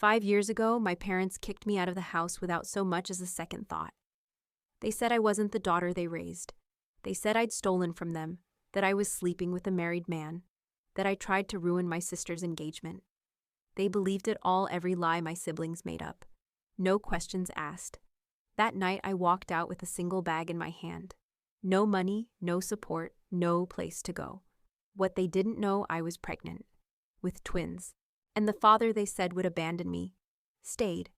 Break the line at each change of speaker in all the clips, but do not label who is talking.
5 years ago, my parents kicked me out of the house without so much as a second thought. They said I wasn't the daughter they raised. They said I'd stolen from them, that I was sleeping with a married man, that I tried to ruin my sister's engagement. They believed it all, every lie my siblings made up. No questions asked. That night I walked out with a single bag in my hand. No money, no support, no place to go. What they didn't know, I was pregnant. With twins. And the father they said would abandon me stayed.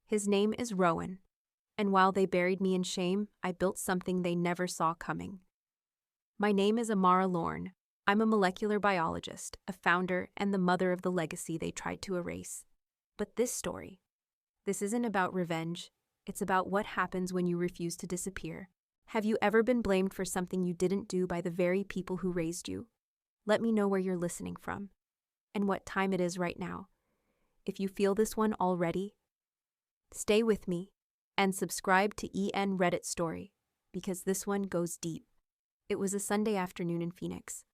His name is Rowan. And while they buried me in shame, I built something they never saw coming. My name is Amara Lorne. I'm a molecular biologist, a founder, and the mother of the legacy they tried to erase. But this isn't about revenge. It's about what happens when you refuse to disappear. Have you ever been blamed for something you didn't do by the very people who raised you? Let me know where you're listening from and what time it is right now. If you feel this one already, stay with me and subscribe to EN Reddit Story, because this one goes deep. It was a Sunday afternoon in Phoenix,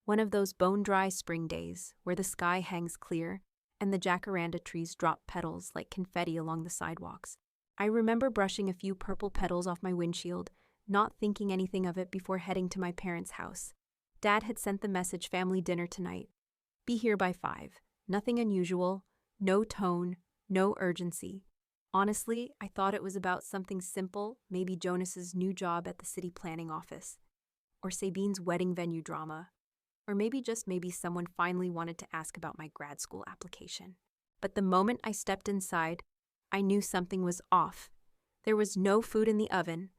one of those bone-dry spring days where the sky hangs clear and the jacaranda trees drop petals like confetti along the sidewalks. I remember brushing a few purple petals off my windshield, not thinking anything of it before heading to my parents' house. Dad had sent the message, family dinner tonight. Be here by 5. Nothing unusual, no tone, no urgency. Honestly, I thought it was about something simple, maybe Jonas's new job at the city planning office, or Sabine's wedding venue drama, or maybe someone finally wanted to ask about my grad school application. But the moment I stepped inside, I knew something was off. There was no food in the oven,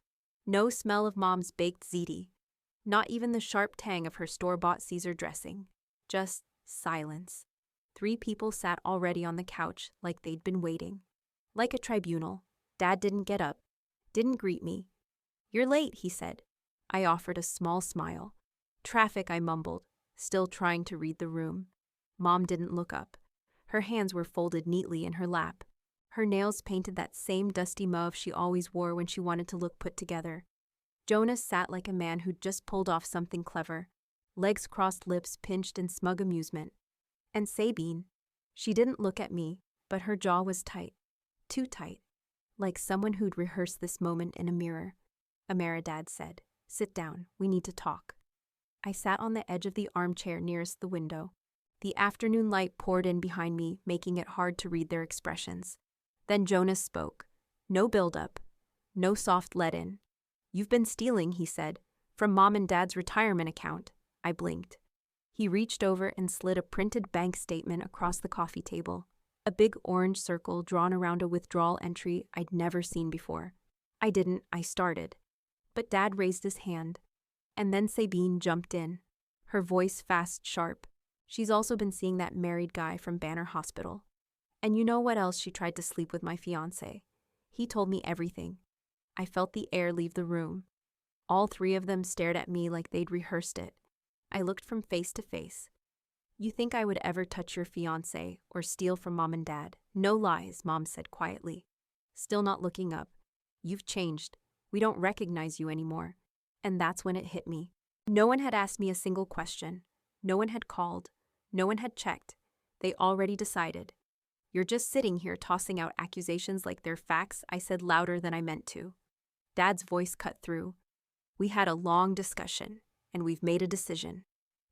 no smell of Mom's baked ziti, not even the sharp tang of her store-bought Caesar dressing. Just silence. 3 people sat already on the couch like they'd been waiting. Like a tribunal. Dad didn't get up, didn't greet me. "You're late," he said. I offered a small smile. "Traffic," I mumbled, still trying to read the room. Mom didn't look up. Her hands were folded neatly in her lap. Her nails painted that same dusty mauve she always wore when she wanted to look put together. Jonas sat like a man who'd just pulled off something clever, legs crossed, lips pinched in smug amusement. And Sabine, she didn't look at me, but her jaw was tight, too tight, like someone who'd rehearsed this moment in a mirror. "Amara," Dad said, "sit down, we need to talk." I sat on the edge of the armchair nearest the window. The afternoon light poured in behind me, making it hard to read their expressions. Then Jonas spoke. No build-up, no soft let-in. "You've been stealing," he said, "from Mom and Dad's retirement account." I blinked. He reached over and slid a printed bank statement across the coffee table, a big orange circle drawn around a withdrawal entry I'd never seen before. I started. But Dad raised his hand. And then Sabine jumped in, her voice fast, sharp. She's also been seeing that married guy from Banner Hospital. And you know what else? She tried to sleep with my fiancé. He told me everything. I felt the air leave the room. All 3 of them stared at me like they'd rehearsed it. I looked from face to face. "You think I would ever touch your fiancé or steal from Mom and Dad?" "No lies," Mom said quietly, still not looking up. "You've changed. We don't recognize you anymore." And that's when it hit me. No one had asked me a single question. No one had called. No one had checked. They already decided. "You're just sitting here tossing out accusations like they're facts," I said louder than I meant to. Dad's voice cut through. "We had a long discussion, and we've made a decision."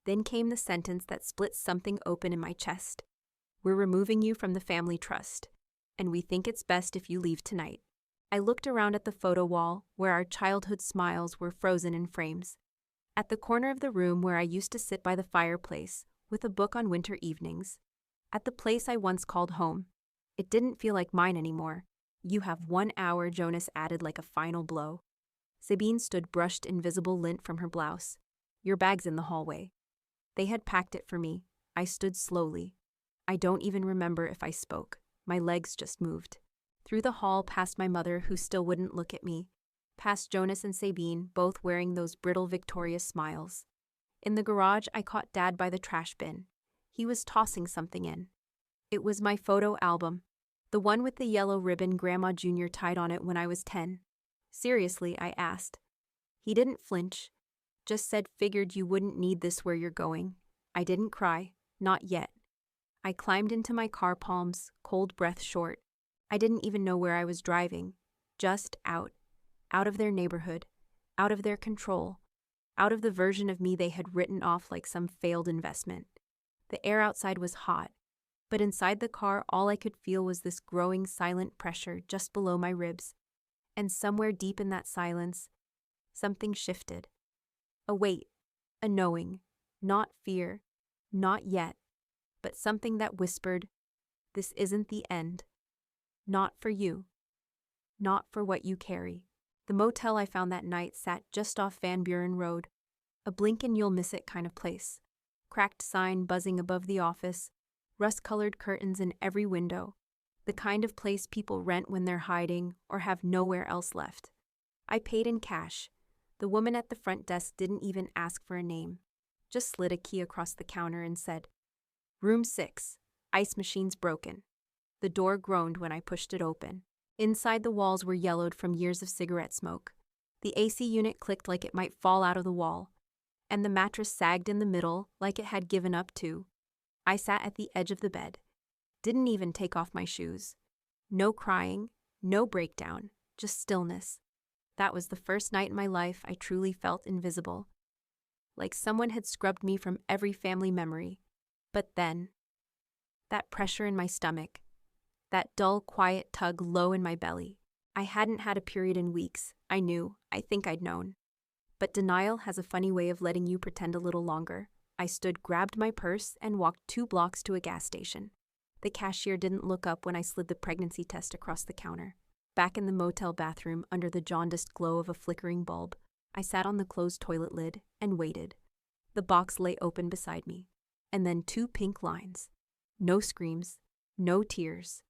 Then came the sentence that split something open in my chest. "We're removing you from the family trust, and we think it's best if you leave tonight." I looked around at the photo wall where our childhood smiles were frozen in frames. At the corner of the room where I used to sit by the fireplace with a book on winter evenings. At the place I once called home. It didn't feel like mine anymore. "You have 1 hour," Jonas added like a final blow. Sabine stood, brushed invisible lint from her blouse. "Your bag's in the hallway." They had packed it for me. I stood slowly. I don't even remember if I spoke. My legs just moved. Through the hall, past my mother, who still wouldn't look at me. Past Jonas and Sabine, both wearing those brittle, victorious smiles. In the garage, I caught Dad by the trash bin. He was tossing something in. It was my photo album, the one with the yellow ribbon Grandma Jr. tied on it when I was 10. "Seriously?" I asked. He didn't flinch, just said, "Figured you wouldn't need this where you're going." I didn't cry, not yet. I climbed into my car, palms, cold breath short. I didn't even know where I was driving. Just out. Out of their neighborhood. Out of their control. Out of the version of me they had written off like some failed investment. The air outside was hot, but inside the car all I could feel was this growing silent pressure just below my ribs. And somewhere deep in that silence, something shifted. A weight, a knowing, not fear, not yet, but something that whispered, "This isn't the end. Not for you. Not for what you carry." The motel I found that night sat just off Van Buren Road, a blink and you'll miss it kind of place. Cracked sign buzzing above the office, rust-colored curtains in every window, the kind of place people rent when they're hiding or have nowhere else left. I paid in cash. The woman at the front desk didn't even ask for a name, just slid a key across the counter and said, "Room 6, ice machine's broken." The door groaned when I pushed it open. Inside, the walls were yellowed from years of cigarette smoke. The AC unit clicked like it might fall out of the wall, and the mattress sagged in the middle like it had given up too. I sat at the edge of the bed. Didn't even take off my shoes. No crying, no breakdown, just stillness. That was the first night in my life I truly felt invisible. Like someone had scrubbed me from every family memory. But then, that pressure in my stomach, that dull, quiet tug low in my belly. I hadn't had a period in weeks. I knew. I think I'd known. But denial has a funny way of letting you pretend a little longer. I stood, grabbed my purse, and walked 2 blocks to a gas station. The cashier didn't look up when I slid the pregnancy test across the counter. Back in the motel bathroom, under the jaundiced glow of a flickering bulb, I sat on the closed toilet lid and waited. The box lay open beside me. And then 2 pink lines. No screams, no tears.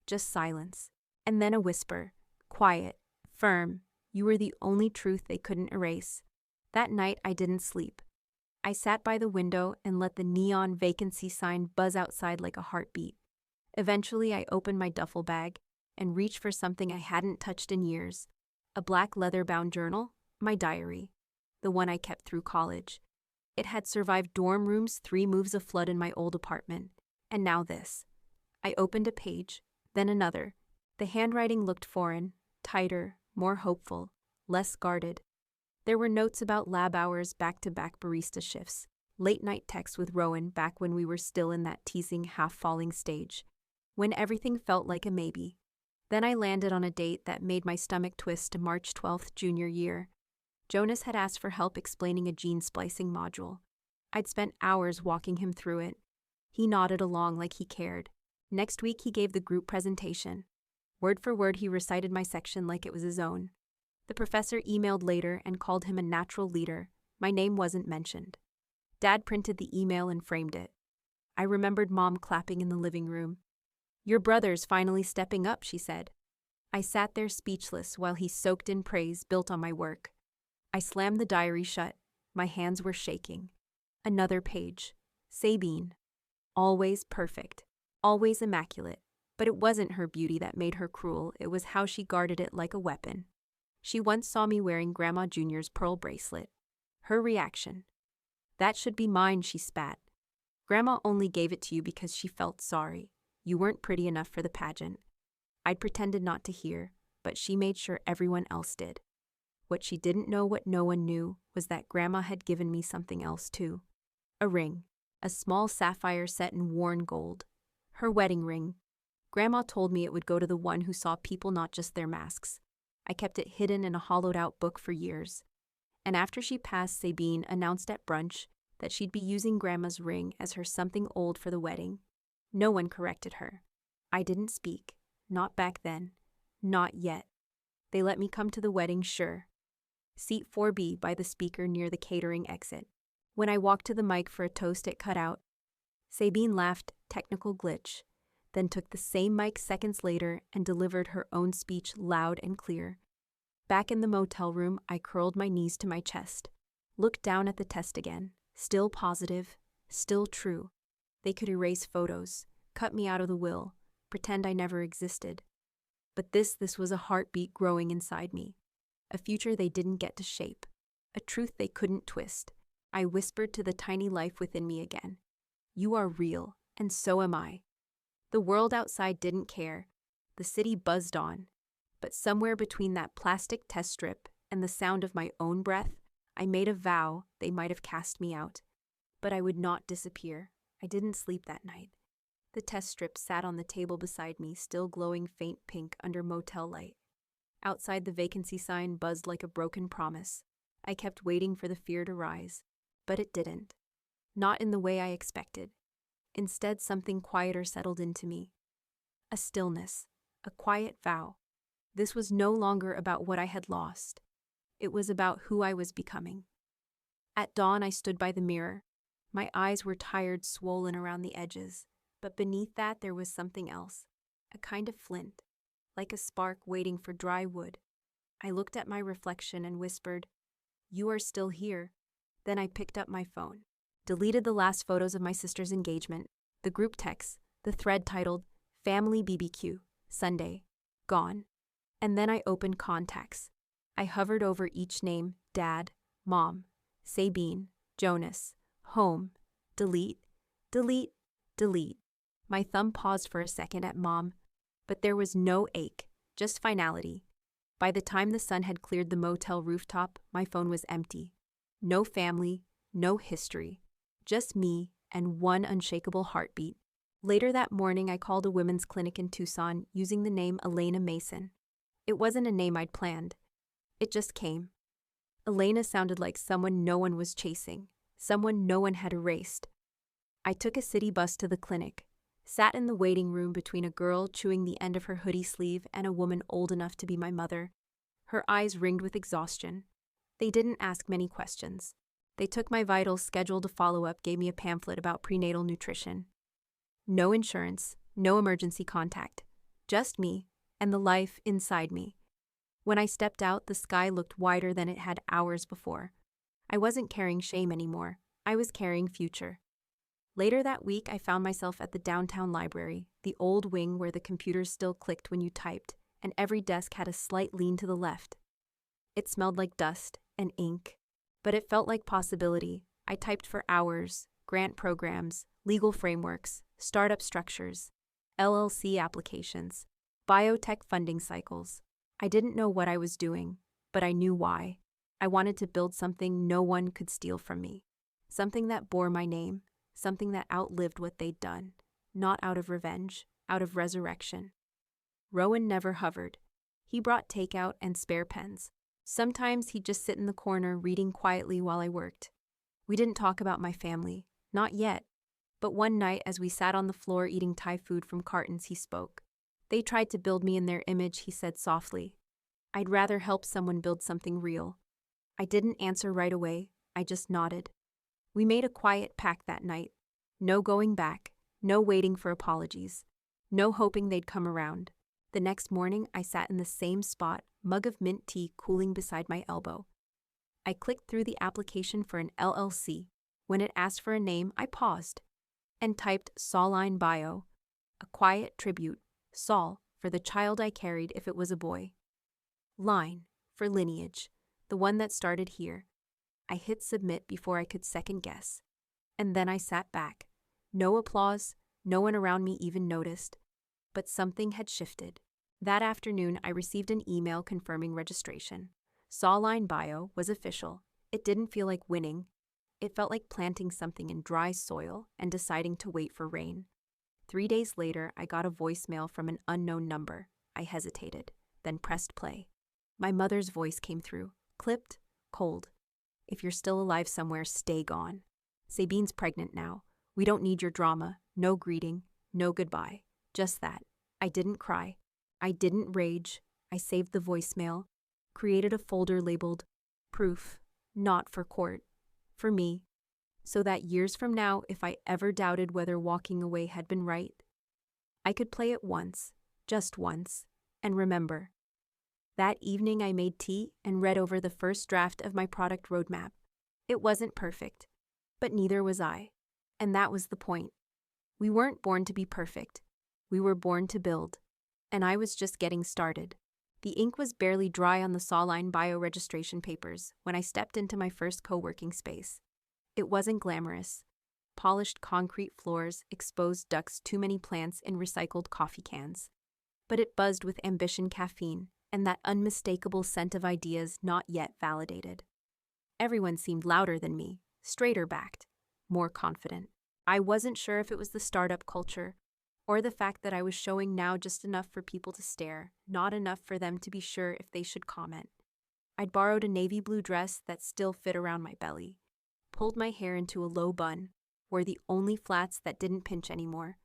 Just silence, and then a whisper, quiet, firm. You were the only truth they couldn't erase. That night I didn't sleep. I sat by the window and let the neon vacancy sign buzz outside like a heartbeat. Eventually I opened my duffel bag and reached for something I hadn't touched in years. A black leather-bound journal, my diary, the one I kept through college. It had survived dorm rooms, 3 moves of flood in my old apartment, and now this. I opened a page. Then another. The handwriting looked foreign, tighter, more hopeful, less guarded. There were notes about lab hours, back-to-back barista shifts, late-night texts with Rowan back when we were still in that teasing, half-falling stage, when everything felt like a maybe. Then I landed on a date that made my stomach twist to March 12th, junior year. Jonas had asked for help explaining a gene splicing module. I'd spent hours walking him through it. He nodded along like he cared. Next week, he gave the group presentation. Word for word, he recited my section like it was his own. The professor emailed later and called him a natural leader. My name wasn't mentioned. Dad printed the email and framed it. I remembered Mom clapping in the living room. "Your brother's finally stepping up," she said. I sat there speechless while he soaked in praise built on my work. I slammed the diary shut. My hands were shaking. Another page. Sabine. Always perfect. Always immaculate, but it wasn't her beauty that made her cruel, it was how she guarded it like a weapon. She once saw me wearing Grandma Junior's pearl bracelet. Her reaction. "That should be mine," she spat. "Grandma only gave it to you because she felt sorry. You weren't pretty enough for the pageant." I'd pretended not to hear, but she made sure everyone else did. What she didn't know, what no one knew, was that Grandma had given me something else too. A ring, a small sapphire set in worn gold. Her wedding ring. Grandma told me it would go to the one who saw people, not just their masks. I kept it hidden in a hollowed-out book for years. And after she passed, Sabine announced at brunch that she'd be using Grandma's ring as her something old for the wedding. No one corrected her. I didn't speak. Not back then. Not yet. They let me come to the wedding, sure. Seat 4B by the speaker near the catering exit. When I walked to the mic for a toast, it cut out. Sabine laughed, technical glitch, then took the same mic seconds later and delivered her own speech loud and clear. Back in the motel room, I curled my knees to my chest, looked down at the test again, still positive, still true. They could erase photos, cut me out of the will, pretend I never existed. But this was a heartbeat growing inside me, a future they didn't get to shape, a truth they couldn't twist. I whispered to the tiny life within me again. "You are real. And so am I. The world outside didn't care. The city buzzed on. But somewhere between that plastic test strip and the sound of my own breath, I made a vow they might have cast me out. But I would not disappear. I didn't sleep that night. The test strip sat on the table beside me, still glowing faint pink under motel light. Outside, the vacancy sign buzzed like a broken promise. I kept waiting for the fear to rise, but it didn't. Not in the way I expected. Instead, something quieter settled into me. A stillness, a quiet vow. This was no longer about what I had lost. It was about who I was becoming. At dawn, I stood by the mirror. My eyes were tired, swollen around the edges, but beneath that there was something else, a kind of flint, like a spark waiting for dry wood. I looked at my reflection and whispered, "You are still here." Then I picked up my phone, deleted the last photos of my sister's engagement, the group text, the thread titled, "Family BBQ, Sunday, Gone." And then I opened contacts. I hovered over each name: Dad, Mom, Sabine, Jonas, Home, delete, delete, delete. My thumb paused for a second at Mom, but there was no ache, just finality. By the time the sun had cleared the motel rooftop, my phone was empty. No family, no history, just me and one unshakable heartbeat. Later that morning, I called a women's clinic in Tucson using the name Elena Mason. It wasn't a name I'd planned. It just came. Elena sounded like someone no one was chasing, someone no one had erased. I took a city bus to the clinic, sat in the waiting room between a girl chewing the end of her hoodie sleeve and a woman old enough to be my mother. Her eyes ringed with exhaustion. They didn't ask many questions. They took my vitals, scheduled a follow-up, gave me a pamphlet about prenatal nutrition. No insurance, no emergency contact. Just me and the life inside me. When I stepped out, the sky looked wider than it had hours before. I wasn't carrying shame anymore. I was carrying future. Later that week, I found myself at the downtown library, the old wing where the computers still clicked when you typed, and every desk had a slight lean to the left. It smelled like dust and ink, but it felt like possibility. I typed for hours: grant programs, legal frameworks, startup structures, LLC applications, biotech funding cycles. I didn't know what I was doing, but I knew why. I wanted to build something no one could steal from me, something that bore my name, something that outlived what they'd done, not out of revenge, out of resurrection. Rowan never hovered. He brought takeout and spare pens. Sometimes he'd just sit in the corner reading quietly while I worked. We didn't talk about my family, not yet. But one night, as we sat on the floor eating Thai food from cartons, he spoke. "They tried to build me in their image," he said softly. "I'd rather help someone build something real." I didn't answer right away. I just nodded. We made a quiet pact that night. No going back, no waiting for apologies, no hoping they'd come around. The next morning, I sat in the same spot, mug of mint tea cooling beside my elbow. I clicked through the application for an LLC. When it asked for a name, I paused and typed Sauline Bio, a quiet tribute, Saul, for the child I carried if it was a boy. Line, for lineage, the one that started here. I hit submit before I could second guess. And then I sat back. No applause, no one around me even noticed. But something had shifted. That afternoon, I received an email confirming registration. Sauline Bio was official. It didn't feel like winning. It felt like planting something in dry soil and deciding to wait for rain. 3 days later, I got a voicemail from an unknown number. I hesitated, then pressed play. My mother's voice came through, clipped, cold. "If you're still alive somewhere, stay gone. Sabine's pregnant now. We don't need your drama. No greeting, no goodbye. Just that." I didn't cry. I didn't rage. I saved the voicemail, created a folder labeled Proof, not for court, for me, so that years from now, if I ever doubted whether walking away had been right, I could play it once, just once, and remember. That evening, I made tea and read over the first draft of my product roadmap. It wasn't perfect, but neither was I, and that was the point. We weren't born to be perfect. We were born to build, and I was just getting started. The ink was barely dry on the Sauline Bio registration papers when I stepped into my first co-working space. It wasn't glamorous. polished concrete floors, exposed ducts, too many plants in recycled coffee cans. But it buzzed with ambition, caffeine, and that unmistakable scent of ideas not yet validated. Everyone seemed louder than me, straighter backed, more confident. I wasn't sure if it was the startup culture, or the fact that I was showing now just enough for people to stare, not enough for them to be sure if they should comment. I'd borrowed a navy blue dress that still fit around my belly, pulled my hair into a low bun, wore the only flats that didn't pinch anymore,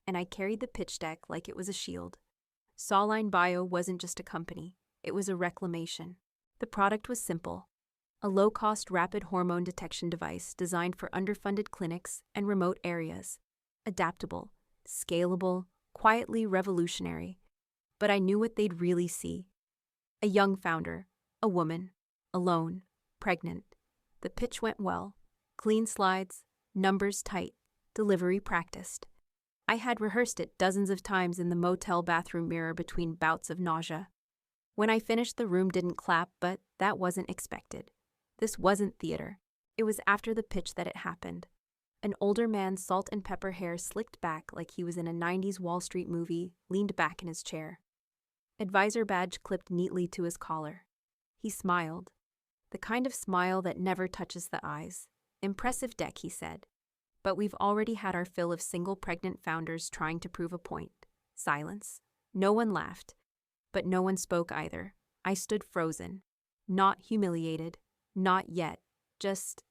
and I carried the pitch deck like it was a shield. Sawline Bio wasn't just a company, it was a reclamation. The product was simple: a low-cost rapid hormone detection device designed for underfunded clinics and remote areas. Adaptable, scalable, quietly revolutionary. But I knew what they'd really see. A young founder, a woman, alone, pregnant. The pitch went well. Clean slides, numbers tight, delivery practiced. I had rehearsed it dozens of times in the motel bathroom mirror between bouts of nausea. When I finished, the room didn't clap, but that wasn't expected. This wasn't theater. It was after the pitch that it happened. An older man, salt and pepper hair slicked back like he was in a 90s Wall Street movie, leaned back in his chair. Advisor badge clipped neatly to his collar. He smiled. The kind of smile that never touches the eyes. Impressive deck, he said. But we've already had our fill of single pregnant founders trying to prove a point. Silence. No one laughed. But no one spoke either. I stood frozen. Not humiliated. Not yet. Just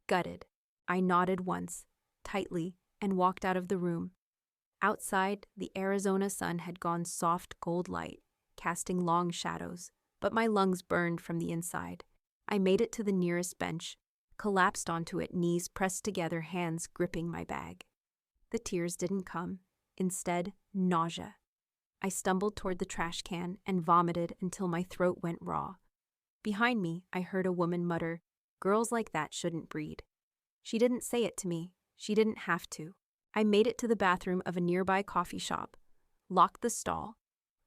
gutted. I nodded once, tightly, and walked out of the room. Outside, the Arizona sun had gone soft gold light, casting long shadows, but my lungs burned from the inside. I made it to the nearest bench, collapsed onto it, knees pressed together, hands gripping my bag. The tears didn't come. Instead, nausea. I stumbled toward the trash can and vomited until my throat went raw. Behind me, I heard a woman mutter, "Girls like that shouldn't breed." She didn't say it to me. She didn't have to. I made it to the bathroom of a nearby coffee shop, locked the stall,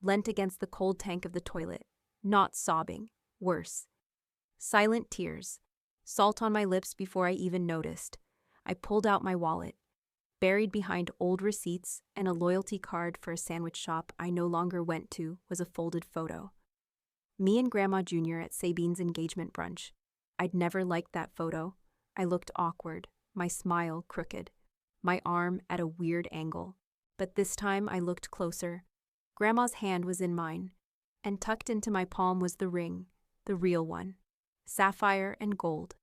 leant against the cold tank of the toilet, not sobbing, worse. Silent tears, salt on my lips before I even noticed. I pulled out my wallet. Buried behind old receipts and a loyalty card for a sandwich shop I no longer went to was a folded photo. Me and Grandma Jr. at Sabine's engagement brunch. I'd never liked that photo. I looked awkward, my smile crooked, my arm at a weird angle. But this time I looked closer. Grandma's hand was in mine, and tucked into my palm was the ring, the real one, sapphire and gold.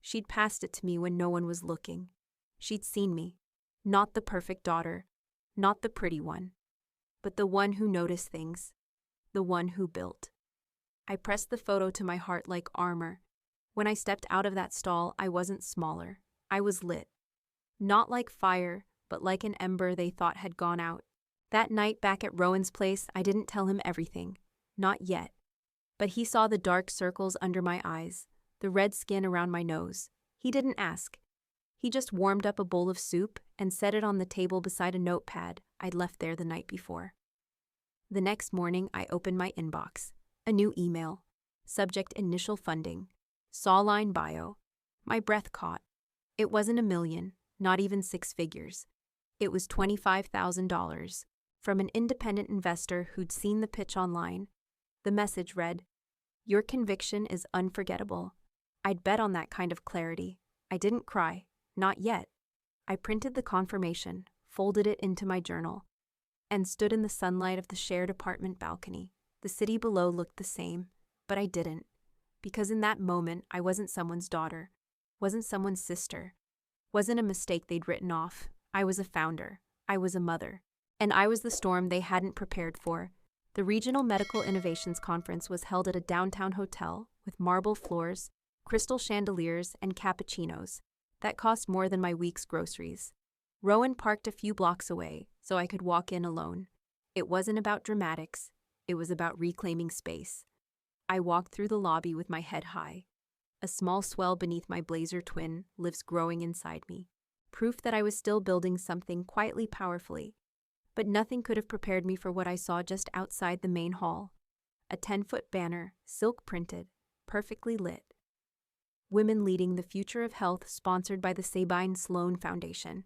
She'd passed it to me when no one was looking. She'd seen me, not the perfect daughter, not the pretty one, but the one who noticed things, the one who built. I pressed the photo to my heart like armor. When I stepped out of that stall, I wasn't smaller. I was lit. Not like fire, but like an ember they thought had gone out. That night back at Rowan's place, I didn't tell him everything. Not yet. But he saw the dark circles under my eyes, the red skin around my nose. He didn't ask. He just warmed up a bowl of soup and set it on the table beside a notepad I'd left there the night before. The next morning, I opened my inbox. A new email. Subject: initial funding. Sawline Bio. My breath caught. It wasn't $1 million, not even 6 figures. It was $25,000 from an independent investor who'd seen the pitch online. The message read, "Your conviction is unforgettable." I'd bet on that kind of clarity. I didn't cry. Not yet. I printed the confirmation, folded it into my journal, and stood in the sunlight of the shared apartment balcony. The city below looked the same, but I didn't. Because in that moment, I wasn't someone's daughter, wasn't someone's sister, wasn't a mistake they'd written off. I was a founder. I was a mother. And I was the storm they hadn't prepared for. The Regional Medical Innovations Conference was held at a downtown hotel with marble floors, crystal chandeliers, and cappuccinos. That cost more than my week's groceries. Rowan parked a few blocks away, so I could walk in alone. It wasn't about dramatics. It was about reclaiming space. I walked through the lobby with my head high. A small swell beneath my blazer twin lives growing inside me. Proof that I was still building something quietly, powerfully. But nothing could have prepared me for what I saw just outside the main hall. A 10-foot banner, silk printed, perfectly lit. Women Leading the Future of Health, sponsored by the Sabine Sloan Foundation.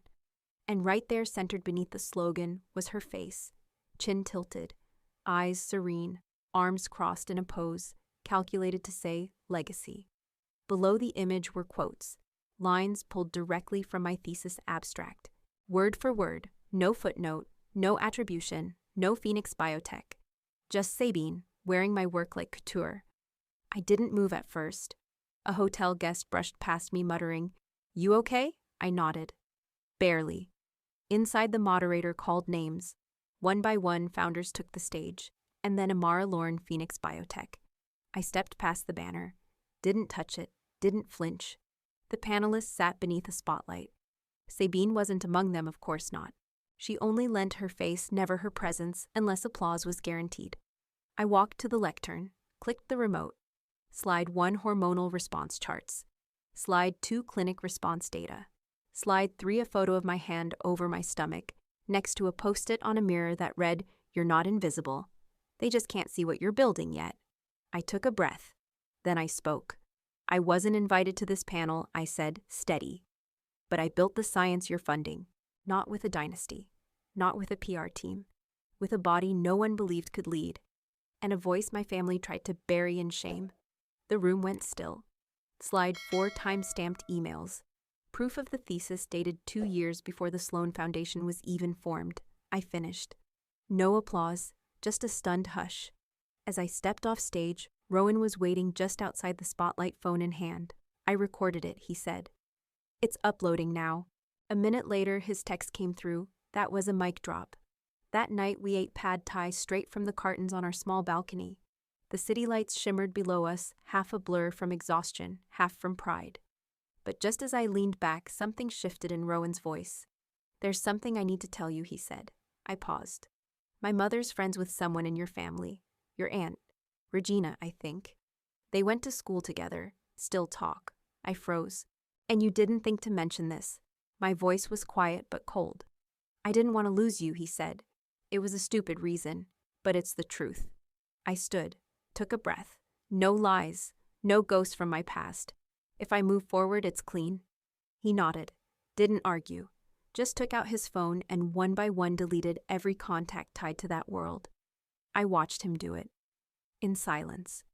And right there, centered beneath the slogan, was her face, chin tilted, eyes serene, arms crossed in a pose calculated to say legacy. Below the image were quotes, lines pulled directly from my thesis abstract, word for word, no footnote, no attribution, no Phoenix Biotech. Just Sabine, wearing my work like couture. I didn't move at first. A hotel guest brushed past me muttering, "You okay?" I nodded. Barely. Inside, the moderator called names. One by one, founders took the stage, and then Amara, Phoenix Biotech. I stepped past the banner. Didn't touch it, didn't flinch. The panelists sat beneath a spotlight. Sabine wasn't among them, of course not. She only lent her face, never her presence, unless applause was guaranteed. I walked to the lectern, clicked the remote. Slide 1 hormonal response charts. Slide 2 clinic response data. Slide 3 a photo of my hand over my stomach, next to a post-it on a mirror that read, "You're not invisible. They just can't see what you're building yet." I took a breath. Then I spoke. "I wasn't invited to this panel," I said, steady. "But I built the science you're funding, not with a dynasty, not with a PR team, with a body no one believed could lead, and a voice my family tried to bury in shame." The room went still. Slide 4 time-stamped emails. Proof of the thesis dated 2 years before the Sloan Foundation was even formed. I finished. No applause, just a stunned hush. As I stepped off stage, Rowan was waiting just outside the spotlight, phone in hand. "I recorded it," he said. "It's uploading now." A minute later, his text came through. That was a mic drop. That night, we ate pad thai straight from the cartons on our small balcony. The city lights shimmered below us, half a blur from exhaustion, half from pride. But just as I leaned back, something shifted in Rowan's voice. "There's something I need to tell you," he said. I paused. "My mother's friends with someone in your family. Your aunt. Regina, I think. They went to school together. Still talk." I froze. "And you didn't think to mention this." My voice was quiet but cold. "I didn't want to lose you," he said. "It was a stupid reason, but it's the truth." I stood. Took a breath. No lies, no ghosts from my past. If I move forward, it's clean. He nodded. Didn't argue. Just took out his phone and one by one deleted every contact tied to that world. I watched him do it. In silence.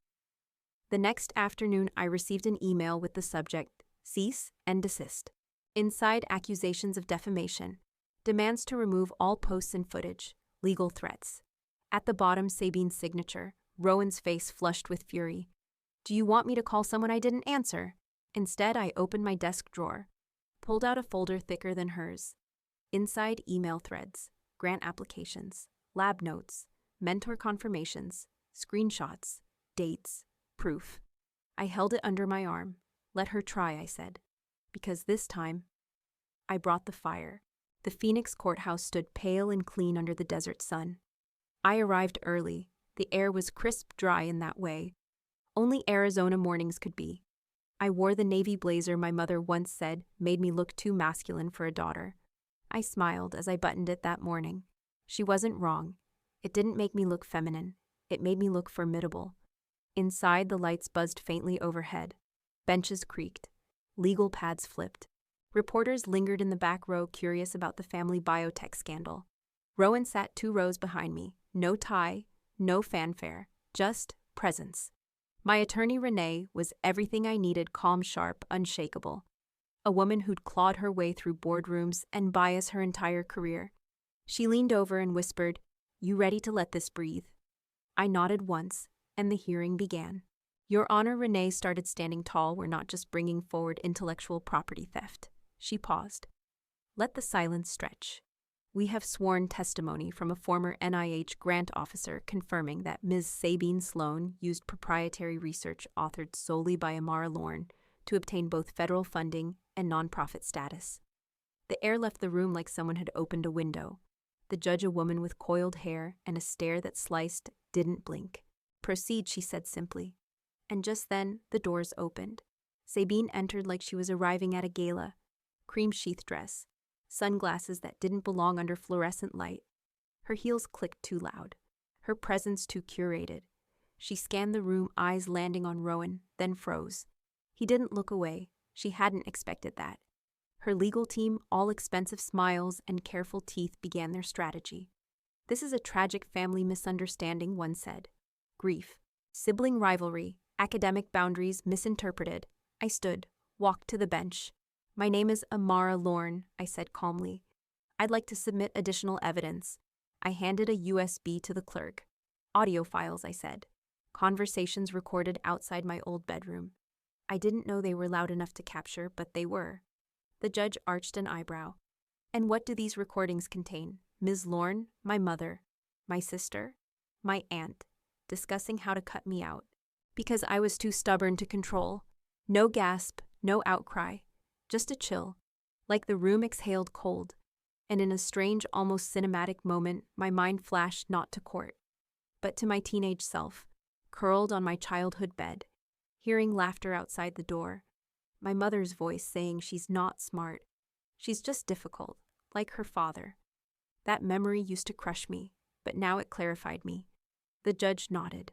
The next afternoon, I received an email with the subject, "Cease and desist." Inside, accusations of defamation. Demands to remove all posts and footage. Legal threats. At the bottom, Sabine's signature. Rowan's face flushed with fury. "Do you want me to call someone I didn't answer?" Instead, I opened my desk drawer, pulled out a folder thicker than hers. Inside, email threads, grant applications, lab notes, mentor confirmations, screenshots, dates, proof. I held it under my arm. "Let her try," I said. Because this time, I brought the fire. The Phoenix courthouse stood pale and clean under the desert sun. I arrived early. The air was crisp dry in that way. Only Arizona mornings could be. I wore the navy blazer my mother once said made me look too masculine for a daughter. I smiled as I buttoned it that morning. She wasn't wrong. It didn't make me look feminine. It made me look formidable. Inside, the lights buzzed faintly overhead. Benches creaked. Legal pads flipped. Reporters lingered in the back row, curious about the family biotech scandal. Rowan sat 2 rows behind me. No tie, no fanfare, just presence. My attorney, Renee, was everything I needed, calm, sharp, unshakable. A woman who'd clawed her way through boardrooms and bias her entire career. She leaned over and whispered, "You ready to let this breathe?" I nodded once, and the hearing began. "Your Honor," Renee started, standing tall. "We're not just bringing forward intellectual property theft." She paused. Let the silence stretch. "We have sworn testimony from a former NIH grant officer confirming that Ms. Sabine Sloan used proprietary research authored solely by Amara to obtain both federal funding and nonprofit status." The air left the room like someone had opened a window. The judge, a woman with coiled hair and a stare that sliced, didn't blink. "Proceed," she said simply. And just then, the doors opened. Sabine entered like she was arriving at a gala. Cream sheath dress. Sunglasses that didn't belong under fluorescent light. Her heels clicked too loud. Her presence too curated. She scanned the room, eyes landing on Rowan, then froze. He didn't look away. She hadn't expected that. Her legal team, all expensive smiles and careful teeth, began their strategy. "This is a tragic family misunderstanding," one said. "Grief, sibling rivalry, academic boundaries misinterpreted." I stood, walked to the bench. "My name is Amara Lorne," I said calmly. "I'd like to submit additional evidence." I handed a USB to the clerk. "Audio files," I said. "Conversations recorded outside my old bedroom." I didn't know they were loud enough to capture, but they were. The judge arched an eyebrow. "And what do these recordings contain?" "Ms. Lorne, my mother, my sister, my aunt, discussing how to cut me out. Because I was too stubborn to control. No gasp, no outcry, just a chill, like the room exhaled cold. And in a strange, almost cinematic moment, my mind flashed not to court, but to my teenage self, curled on my childhood bed, hearing laughter outside the door. My mother's voice saying she's not smart. She's just difficult, like her father. That memory used to crush me, but now it clarified me. The judge nodded.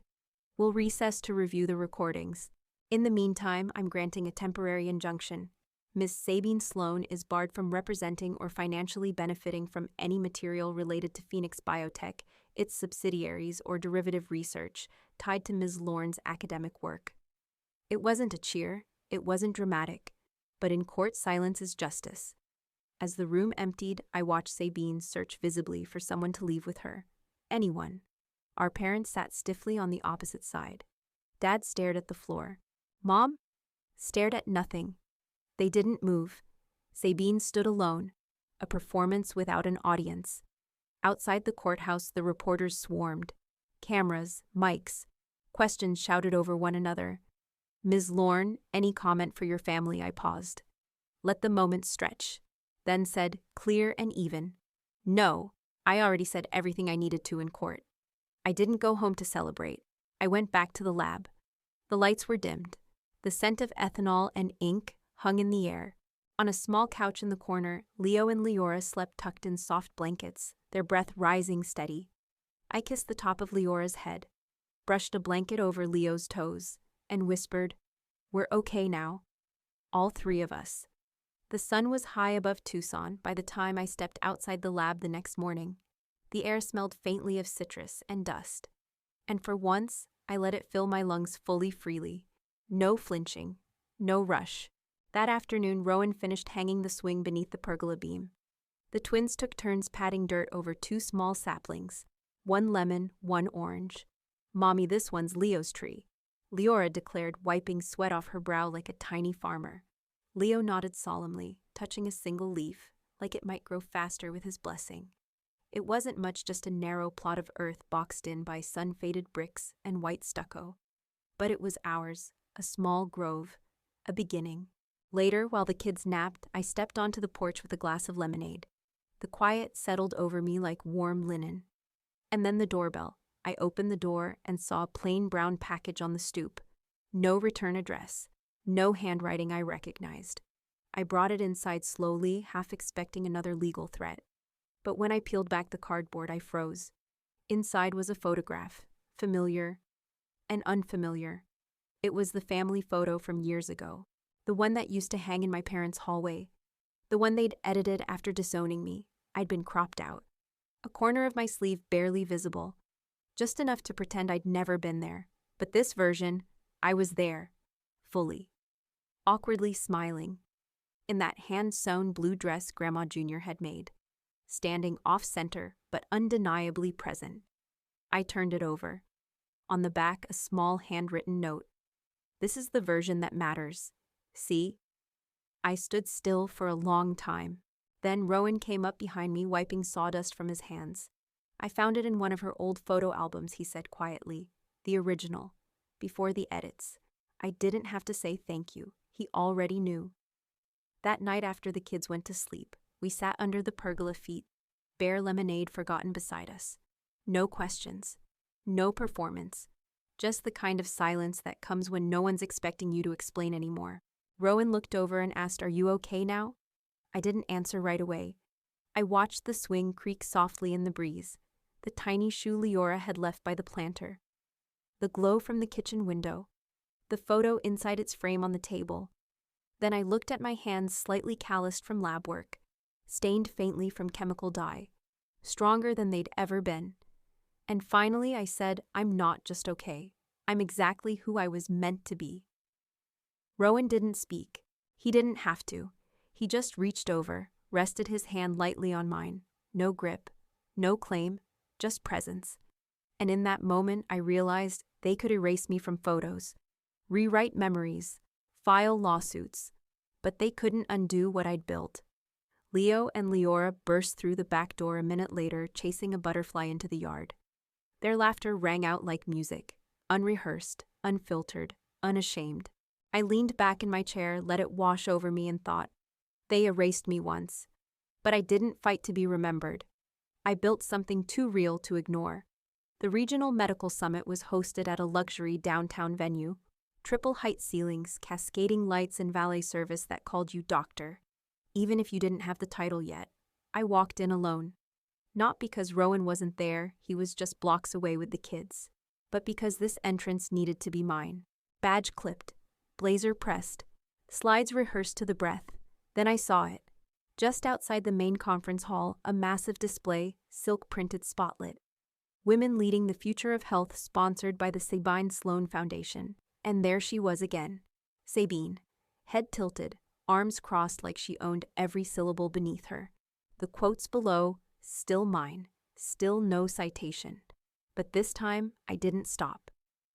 "We'll recess to review the recordings. In the meantime, I'm granting a temporary injunction. Ms. Sabine Sloan is barred from representing or financially benefiting from any material related to Phoenix Biotech, its subsidiaries, or derivative research tied to Ms. Lorne's academic work." It wasn't a cheer, it wasn't dramatic, but in court silence is justice. As the room emptied, I watched Sabine search visibly for someone to leave with her. Anyone. Our parents sat stiffly on the opposite side. Dad stared at the floor. Mom stared at nothing. They didn't move. Sabine stood alone, a performance without an audience. Outside the courthouse, the reporters swarmed. Cameras, mics, questions shouted over one another. "Ms. Lorne, any comment for your family?" I paused. Let the moment stretch. Then said, clear and even, "No, I already said everything I needed to in court." I didn't go home to celebrate. I went back to the lab. The lights were dimmed. The scent of ethanol and ink hung in the air. On a small couch in the corner, Leo and Leora slept tucked in soft blankets, their breath rising steady. I kissed the top of Leora's head, brushed a blanket over Leo's toes, and whispered, "We're okay now. All three of us." The sun was high above Tucson by the time I stepped outside the lab the next morning. The air smelled faintly of citrus and dust. And for once, I let it fill my lungs fully freely. No flinching, no rush. That afternoon, Rowan finished hanging the swing beneath the pergola beam. The twins took turns patting dirt over two small saplings, one lemon, one orange. "Mommy, this one's Leo's tree," Leora declared, wiping sweat off her brow like a tiny farmer. Leo nodded solemnly, touching a single leaf, like it might grow faster with his blessing. It wasn't much, just a narrow plot of earth boxed in by sun-faded bricks and white stucco. But it was ours, a small grove, a beginning. Later, while the kids napped, I stepped onto the porch with a glass of lemonade. The quiet settled over me like warm linen. And then the doorbell. I opened the door and saw a plain brown package on the stoop. No return address. No handwriting I recognized. I brought it inside slowly, half expecting another legal threat. But when I peeled back the cardboard, I froze. Inside was a photograph, familiar and unfamiliar. It was the family photo from years ago, the one that used to hang in my parents' hallway, the one they'd edited after disowning me. I'd been cropped out. A corner of my sleeve barely visible, just enough to pretend I'd never been there. But this version, I was there, fully. Awkwardly smiling, in that hand-sewn blue dress Grandma Jr. had made, standing off-center but undeniably present. I turned it over. On the back, a small handwritten note. "This is the version that matters. See?" I stood still for a long time. Then Rowan came up behind me, wiping sawdust from his hands. "I found it in one of her old photo albums," he said quietly. "The original, before the edits." I didn't have to say thank you. He already knew. That night after the kids went to sleep, we sat under the pergola feet, bare lemonade forgotten beside us. No questions. No performance. Just the kind of silence that comes when no one's expecting you to explain anymore. Rowan looked over and asked, "Are you okay now?" I didn't answer right away. I watched the swing creak softly in the breeze, the tiny shoe Leora had left by the planter. The glow from the kitchen window. the photo inside its frame on the table. Then I looked at my hands slightly calloused from lab work, stained faintly from chemical dye, stronger than they'd ever been. And finally I said, I'm not just okay. I'm exactly who I was meant to be. Rowan didn't speak. He didn't have to. He just reached over, rested his hand lightly on mine. No grip, no claim, just presence. And in that moment I realized they could erase me from photos, rewrite memories, file lawsuits, but they couldn't undo what I'd built. Leo and Leora burst through the back door a minute later, chasing a butterfly into the yard. Their laughter rang out like music, unrehearsed, unfiltered, unashamed. I leaned back in my chair, let it wash over me, and thought, they erased me once. But I didn't fight to be remembered. I built something too real to ignore. The Regional Medical Summit was hosted at a luxury downtown venue. Triple height ceilings, cascading lights, and valet service that called you doctor. Even if you didn't have the title yet. I walked in alone. Not because Rowan wasn't there, he was just blocks away with the kids. But because this entrance needed to be mine. Badge clipped, blazer pressed, slides rehearsed to the breath. Then I saw it. Just outside the main conference hall, a massive display, silk-printed spotlit. Women Leading the Future of Health, sponsored by the Sabine Sloan Foundation. And there she was again. Sabine, head tilted, arms crossed like she owned every syllable beneath her. The quotes below, still mine, still no citation. But this time, I didn't stop.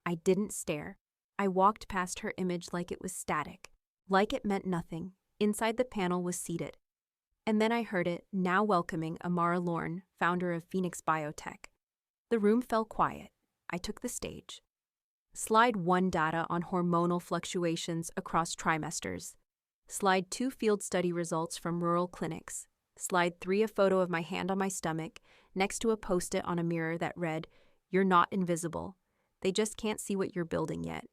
I didn't stare. I walked past her image like it was static, like it meant nothing. Inside the panel was seated. And then I heard it, now welcoming Amara Lorne, founder of Phoenix Biotech. The room fell quiet. I took the stage. Slide 1, data on hormonal fluctuations across trimesters. Slide 2, field study results from rural clinics. Slide 3, a photo of my hand on my stomach, next to a post-it on a mirror that read, "You're not invisible. They just can't see what you're building yet."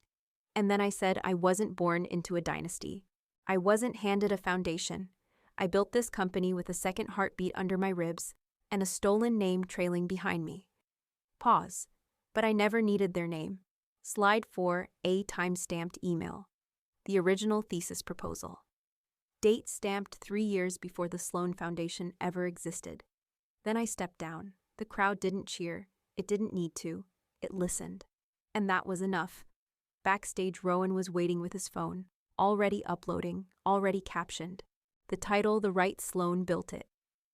And then I said I wasn't born into a dynasty. I wasn't handed a foundation. I built this company with a second heartbeat under my ribs and a stolen name trailing behind me. Pause. But I never needed their name. Slide 4, a time-stamped email. The original thesis proposal. Date stamped 3 years before the Sloan Foundation ever existed. Then I stepped down. The crowd didn't cheer. It didn't need to. It listened. And that was enough. Backstage, Rowan was waiting with his phone, already uploading, already captioned. The title, "The Right Sloan Built It."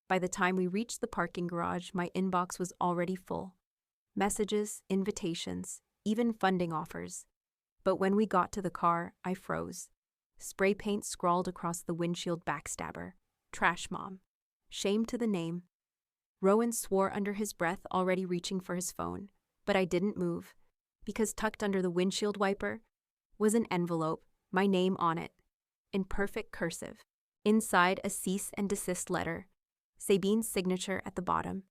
By the time we reached the parking garage, my inbox was already full. Messages, invitations, even funding offers. But when we got to the car, I froze. Spray paint scrawled across the windshield, "Backstabber. Trash Mom." Shame to the name. Rowan swore under his breath, already reaching for his phone. But I didn't move, because tucked under the windshield wiper was an envelope, my name on it, in perfect cursive. Inside, a cease and desist letter. Sabine's signature at the bottom.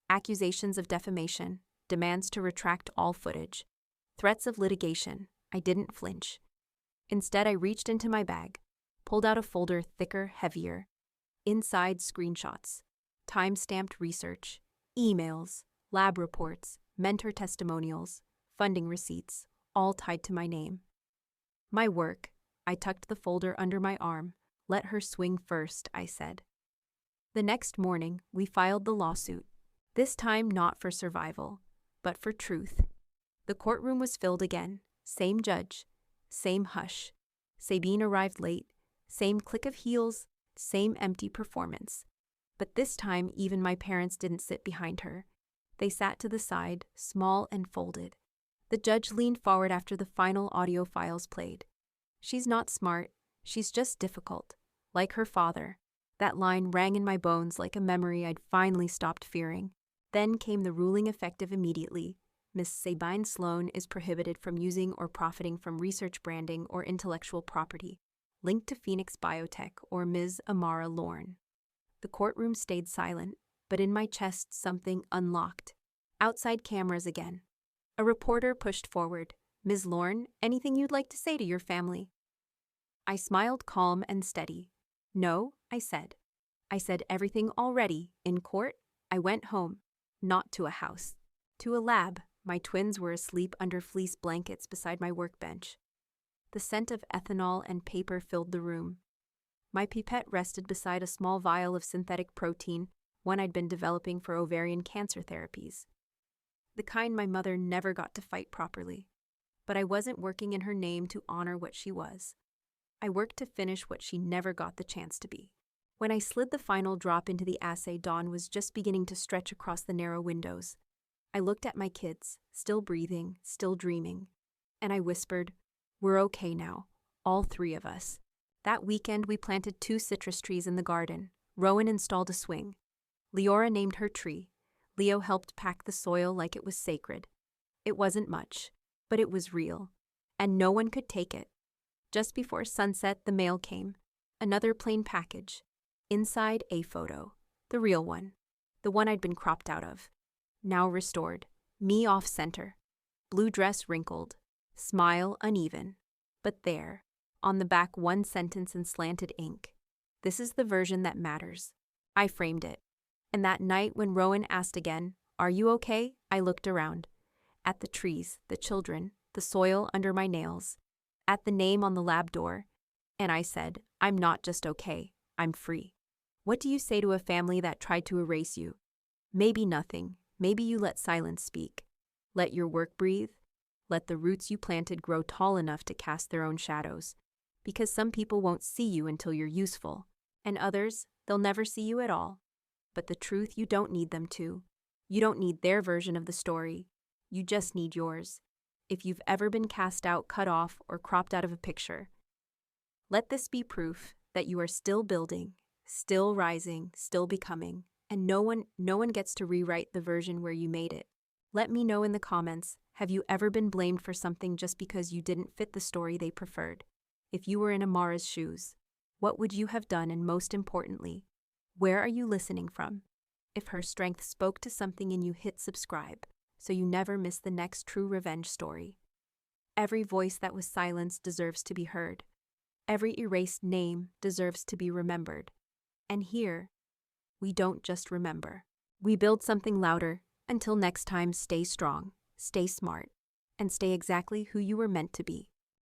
Accusations of defamation. Demands to retract all footage. Threats of litigation. I didn't flinch. Instead, I reached into my bag, pulled out a folder thicker, heavier. Inside, screenshots, time-stamped research, emails, lab reports, mentor testimonials, funding receipts, all tied to my name. My work. I tucked the folder under my arm. "Let her swing first," I said. The next morning, we filed the lawsuit. This time not for survival, but for truth. The courtroom was filled again. Same judge, same hush. Sabine arrived late, same click of heels, same empty performance. But this time, even my parents didn't sit behind her. They sat to the side, small and folded. The judge leaned forward after the final audio files played. "She's not smart, she's just difficult, like her father." That line rang in my bones like a memory I'd finally stopped fearing. Then came the ruling, effective immediately. Miss Sabine Sloan is prohibited from using or profiting from research, branding, or intellectual property linked to Phoenix Biotech or Ms. Amara Lorne. The courtroom stayed silent, but in my chest something unlocked. Outside cameras again. A reporter pushed forward. "Ms. Lorne, anything you'd like to say to your family?" I smiled, calm and steady. "No," I said. "I said everything already. In court, I went home. Not to a house. To a lab. My twins were asleep under fleece blankets beside my workbench. The scent of ethanol and paper filled the room. My pipette rested beside a small vial of synthetic protein, one I'd been developing for ovarian cancer therapies. The kind my mother never got to fight properly. But I wasn't working in her name to honor what she was. I worked to finish what she never got the chance to be. When I slid the final drop into the assay, dawn was just beginning to stretch across the narrow windows. I looked at my kids, still breathing, still dreaming, and I whispered, "We're okay now, all three of us." That weekend, we planted 2 citrus trees in the garden. Rowan installed a swing. Leora named her tree. Leo helped pack the soil like it was sacred. It wasn't much, but it was real, and no one could take it. Just before sunset, the mail came. Another plain package. Inside, a photo. The real one. The one I'd been cropped out of. Now restored. Me off-center. Blue dress wrinkled. Smile uneven. But there, on the back, one sentence in slanted ink. "This is the version that matters." I framed it. And that night when Rowan asked again, "Are you okay?" I looked around. At the trees, the children, the soil under my nails. At the name on the lab door. And I said, "I'm not just okay, I'm free." What do you say to a family that tried to erase you? Maybe nothing. Maybe you let silence speak. Let your work breathe. Let the roots you planted grow tall enough to cast their own shadows. Because some people won't see you until you're useful. And others, they'll never see you at all. But the truth, you don't need them to. You don't need their version of the story. You just need yours. If you've ever been cast out, cut off, or cropped out of a picture, let this be proof that you are still building, still rising, still becoming, and no one gets to rewrite the version where you made it. Let me know in the comments, have you ever been blamed for something just because you didn't fit the story they preferred? If you were in Amara's shoes, what would you have done? And most importantly, where are you listening from? If her strength spoke to something in you, hit subscribe so you never miss the next true revenge story. Every voice that was silenced deserves to be heard. Every erased name deserves to be remembered. And here, we don't just remember. We build something louder. Until next time, stay strong, stay smart, and stay exactly who you were meant to be.